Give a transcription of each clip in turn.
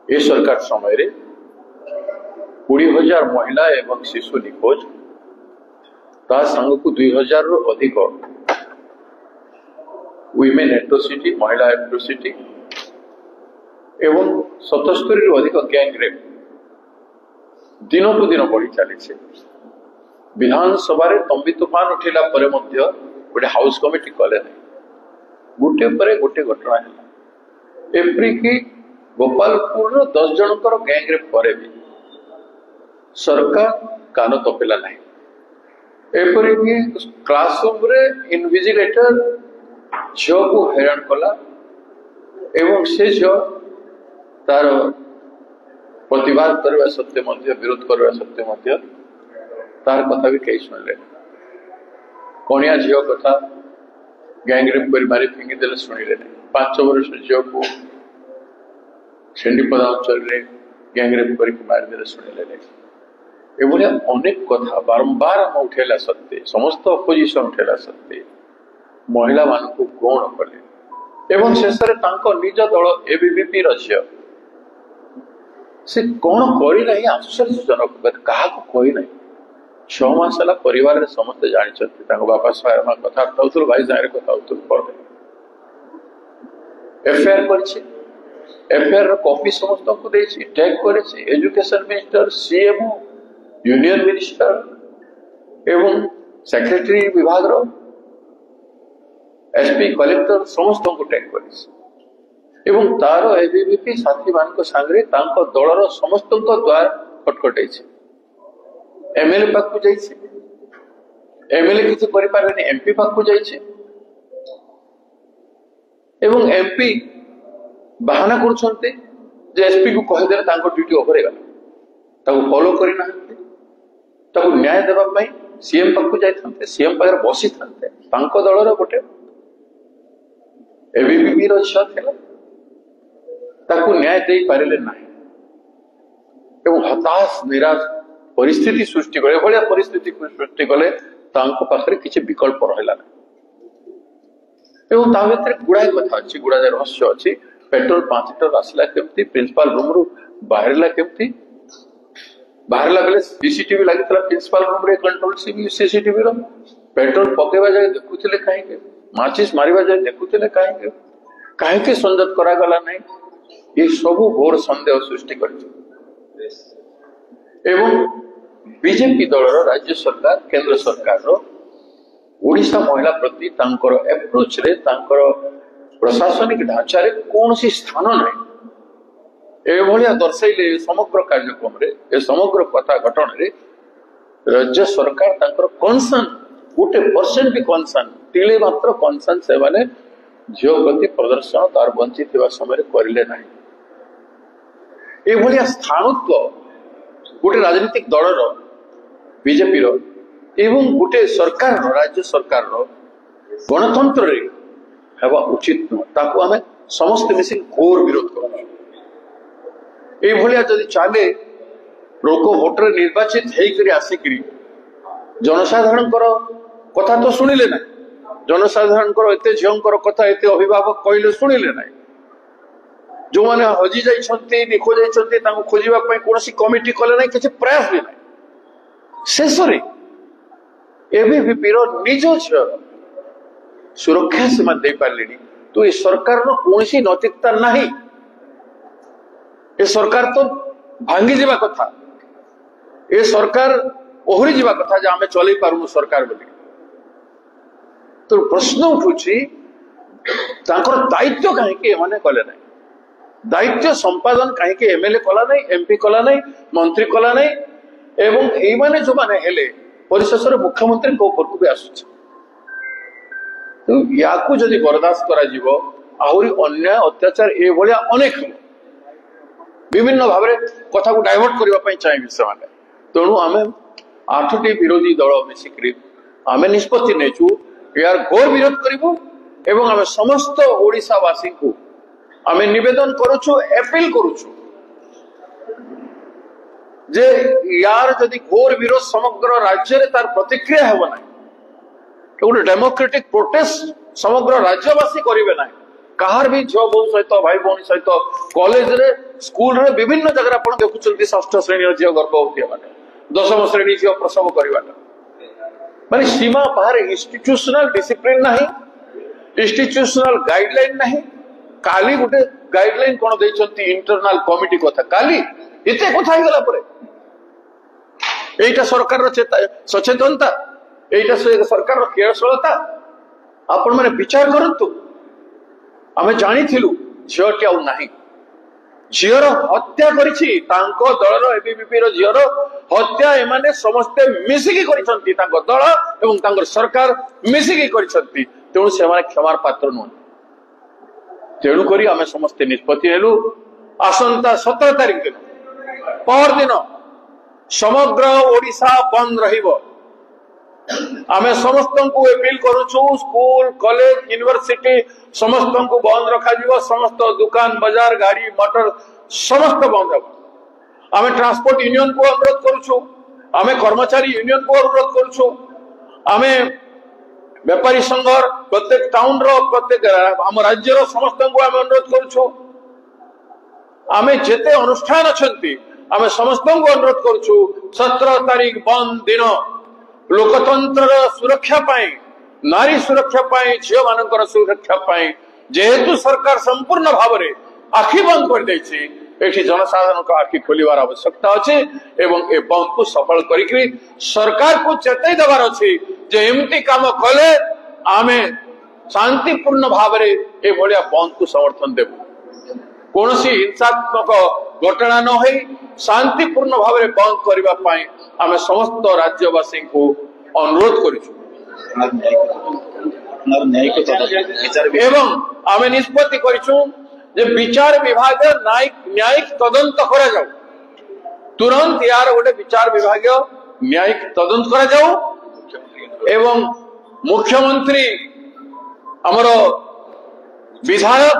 ए सरकार समय 20,000 महिला एवं शिशु निखोज ता संग को 2,000 रु अधिक विमेन एट्रोसिटी महिला एट्रोसिटी एवं 77 रु अधिक गैंग रेप दिन को दिन बढ़ी चली। विधानसभा तंबी तूफान उठेला परे मध्य गोटे हाउस कमिटी कले गोटे पर गोटे घटना है। एप्रिकी गोपालपुर 10 जनकर गैंग रेप पर भी सरकार कान तपेला नहीं। एपरिकी क्लासरूम रे इनविजिलेटर झील को हैरान कला एवं से झील तार प्रतिवाद करने सत्य विरोध करने सत्य तार कथा भी कहीं शुणिले। कणिया झील कथा गैंग रेप कर मारी फिंगी देले शुणिले। 5 वर्ष झील को शेंडीपदा अंचल गैंग रेप कर मारिदे शुणिले। एभलिया अनेक कथा बारंबार हम उठेला सत्य समस्त अपोजिशन उठेला सत्य महिला मान को गौण कले एवं शेष निज दल एबीवीपी झील से कौन करना ही आश्चर्यजनक क्या कही ना 6 मास है परिवार समस्ते जानते बापा सह कथा होता भाई सागर कथा होता एफआईआर कर कॉपी समस्त को टैग कर education minister CM union minister एवं सेक्रेटरी विभाग एसपी कलेक्टर समस्त को टैग कर तार एबीवीपी साथी मान सांगे दलर समस्त द्वार खटखटाई एमएलए पाक एमएलए किसी करें एमपी पाक एमपी बाहाना कर एसपी को कहीदे ड्यूटी ओवर गला फॉलो करना न्याय देवाई सीएम पाक जाते सीएम पाखे बसी था दलर गोटे एबीवीपी झील ताकू न्याय दे पारे ना हताश निराश परिस्थिति सृष्टि कले भाया परिस्थिति सृष्टि कले पाखे किसी विकल्प रहा गुड़ाए कथा अच्छी गुड़ाए रहस्य अच्छी पेट्रोल 5 लिटर आसला केमती प्रिंसिपल रूम रू बाहरला केमती बाहरला बेले सीसीटीवी लगी प्रिंसिपल रूम रे कंट्रोल सीसीटीवी रो पेट्रोल पकेवा जाए देखुले कहीं माचिस मारिबा जाए देखुले कहीं संजत करा गला नहीं ये सब घोर संदेह सृष्टि कर बीजेपी दलर राज्य सरकार केंद्र सरकार ओडिशा महिला प्रति एप्रोच रे प्रशासनिक ढांचा रे कौन सी स्थान नहीं एभलिया दर्शाइले समग्र कार्यक्रम रे समग्र कथा घटना रे राज्य सरकार कनसर्न 1% भी कनसर्न टिले मात्र कनसर्न से माने झील प्रति प्रदर्शन तार बंची समय करें ना एभलिया स्थानत्व गोटे राजनीतिक दलर बीजेपी एवं गोटे सरकार राज्य सरकार गणतंत्र रे हेबा उचित नुह आम समस्त मिसी घोर विरोध कर चले लोक भोटर निर्वाचित होकर आसिक जनसाधारण कथा तो शुणिले ना जनसाधारण एत झील कथा एत अभिभावक कहले शुणिले ना जो मैंने हजि जाइए निखोज जाइए खोजापी कौन कमिटी कले ना किसी प्रयास भी ना शेष एबीवीपी निज झील सुरक्षा सीमा दे पारे तो ये सरकार कौन नैतिकता ना ये सरकार तो भांगी जावा कथा ये सरकार ओहरी जावा कथा जे आमे चलई पारुनु सरकार बोली तो प्रश्न उठुची दायित्व कहीं कले ना दायित्व संपादन कहीं एमएलए कला नहीं एमपी कला नहीं मंत्री कला नहीं एवं ये जो माने हेले परिशेष मुख्यमंत्री को ऊपर को भी आसुच तो या जदि बर्दाश्त करा जीवो आहुरी अन्याय अत्याचार ए भलिया अनेक विभिन्न भाव कथा को डाइवर्ट करने चाहिए से तेणु आम 8टी विरोधी दल मिसिक आम निष्पत्ति नेचु यार घोर विरोध करूँ एवं आम समस्त ओडिशावासी को आम निवेदन करुचु अपील करुचु जे यार जदि घोर विरोध समग्र राज्य रे तार प्रतिक्रिया हेबो ना गोटे डेमोक्रेटिक प्रोटेस्ट समग्र राज्यवासी करेंगे ना कहार भी झील बो सहित भाई भौणी सहित कॉलेज रे स्कूल रे विभिन्न जगह आप देखुं षष्ठ श्रेणी झील गर्भवती होगा दशम श्रेणी झील प्रसव करवाटा माने सीमा बाहर इंस्टीट्यूशनल डिसिप्लिन नहीं इंस्टीट्यूशनल गाइडलाइन नहीं काली गोटे गाइडलाइन कौन देइछंती इंटरनल कमिटी कथा काली एते कथा गला परे एटा सरकार रो सचेतनता एटा सरकार रो केयरशलता आपण माने विचार करंतु आमे जानी थिलु झियोटी आउ नाही झियर हत्या करिछि तांको दलर एबीवीपी रो झियर हत्या एमाने समस्त मिसिकी करिसंती तांको दल एवं तांको सरकार मिसिकी करिसंती तेणु से क्षमार पात्र नुह तेणुक आम समस्ते निष्पत्ति नेलु आसंता 17 तारिख दिन पर दिन समग्र ओडिशा बंद रहिबो आम समस्त को अपील करूछु स्कूल कॉलेज यूनिवर्सिटी समस्त को बंद रखा जीवो समस्त दुकान बाजार गाड़ी मोटर समस्त बंद हो आम ट्रांसपोर्ट यूनियन को अनुरोध करूछु आम कर्मचारी यूनियन को अनुरोध करूछु आम व्यापारी संघ प्रत्येक टाउन रो प्रत्येक आम राज्य रो समस्त को आम अनुरोध करूछु आम जेते अनुष्ठान अछंती आम समस्त को अनुरोध करूछु 17 तारिख बंद दिन लोकतंत्र सुरक्षा पाई नारी सुरक्षा पाई झियो मानकर सुरक्षा पाई जेहेतु सरकार संपूर्ण भाव में आखि बंद कर देछि एठी जनसाधारण को आखि खोलिवार आवश्यकता अछि एवं ए बंद को सफल करिकरी सरकार को चेताई देवार अछि जे एमती काम कले आमे शांतिपूर्ण भाव में ए भलिया बंद को समर्थन देबु कोनोसी हिंसात्मक घटना न होई शांतिपूर्ण भाव में बंद करबा पाई आमे समस्त राज्यवासी को अनुरोध करिछु एवं आमे निष्पत्ति करिछु जे विचार विभाग न्यायिक तदंत करा जाऊ तुरंत यार गोटे विचार विभाग न्यायिक तदंत करा जाऊ एवं मुख्यमंत्री आमर विधायक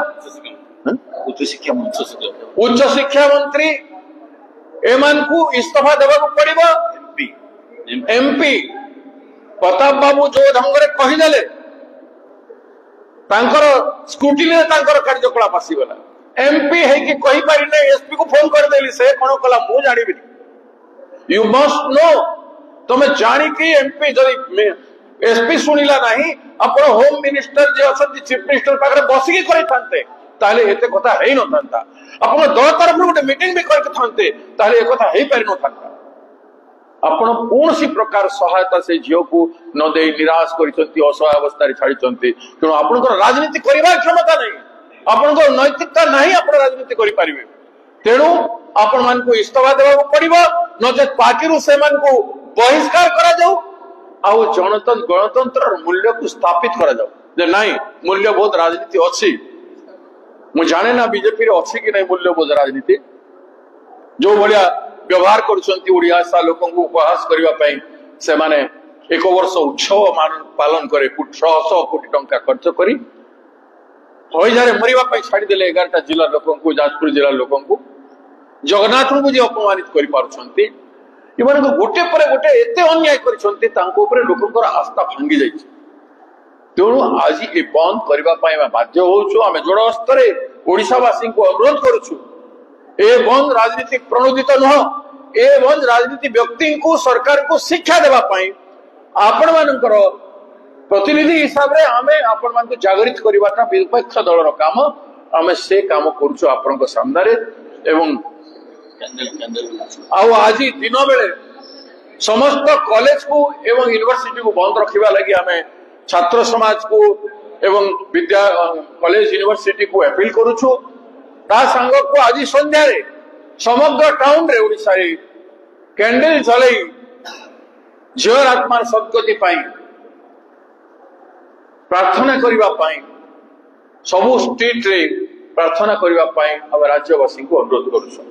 उच्च शिक्षा मंत्री एमान को इस्तीफा देवा पड़िबो एमपी प्रताप बाबू जो ढंग रे कहिदेले तांकर स्कूटी तांकर कार्यकलाप आसीगला एमपी है कि कहि पारि नै एसपी को फोन कर देली से कोन कला मु जानिबि यू मस्ट नो तमे जानि कि एमपी जदी एसपी सुनिला नाही अपन होम मिनिस्टर जे अछंती चीफ मिनिस्टर पाखरे बसिकी करै थांते ताले एते कथा हेइ न थांता अपन दल तरफ गोटे मीटिंग भी करके थांते ताले ए कथा हेइ पारि न थांता आपण कौन प्रकार सहायता से झील को न दे निराश करछंती असहाय अवस्था रे छाड़ीचंती तेणु आपनकर राजनीति करबा क्षमता नहीं आपनकर नैतिकता नहीं आपण राजनीति करि परिबे तेणु आपण मान को इस्तीफा देबा पड़िबो नचे पार्टी रु से मान को बहिष्कार करा जाऊ आउ गणतंत्र मूल्य को स्थापित करा जाऊ जे नहीं मूल्यबोध राजनीति अछि मु जाने ना बीजेपी रे अछि कि नहीं मूल्यबोध राजनीति जो भलिया व्यवहार करुछंती ओडिया सा लोकन को उपहास करिवा पई से माने एक वर्ष उत्सव पालन करे 600 कोटी टंका खर्च करी हइजारे मरिवा पई छाडी देले 11टा जिला लोकन को जाजपुर जिला लोकन को जगन्नाथ को जे अपमानित करि पारुछंती इमान को गोटे परे गोटे एते अन्याय करिछंती तांको ऊपर लोकनकर आस्था भांगी जाइछि तेणु आज ए बंद करिवा पई हम बाध्य होउछु हम जोड़ स्तरे ओडिसा वासी को अनुरोध करूछु ए बंद राजनीति प्रणोदित नुह ए बंद राजनीति व्यक्ति को सरकार को शिक्षा देवा पाई आपण मानकर प्रतिनिधि हिसाब रे आमे आपण मान को जागृत करिवाटा विपक्ष दलर काम आमे से काम करूछु आपनक सामने रे एवं आउ आज दिन बेले समस्त कॉलेज को एवं यूनिवर्सिटी को बंद रखिबा लागि आमे छात्र समाज को एवं विद्या कॉलेज यूनिवर्सिटी को अपील करूछु ता संग को आज संध्या रे समग्र टाउन रे ओडिसा रे कैंडल जलाई झियर आत्मार सद्गति पाई प्रार्थना करिवा पाई सबु स्ट्रीट रे प्रार्थना करिवा पाई हम राज्यवासी को अनुरोध करूछु।